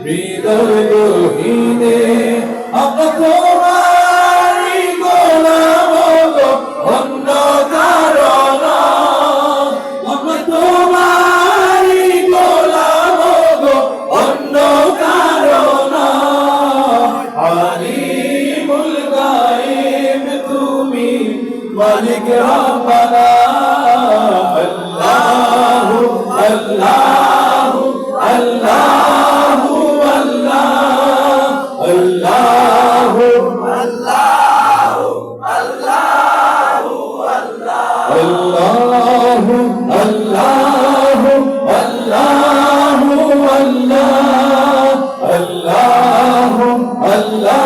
হৃদয় গহীনে আমরা তোমারই গোলাম গো, অন্য কারো না। আমরা তোমারই গোলাম গো, অন্য কারো না। আলিমুল গায়ব তুমি, মালিক রব্বানা। আল্লাহু আল্লাহু আল্লাহু আল্লাহু আল্লাহু আল্লাহু আল্লাহু আল্লাহু আল্লাহু আল্লাহু আল্লাহু আল্লাহু আল্লাহু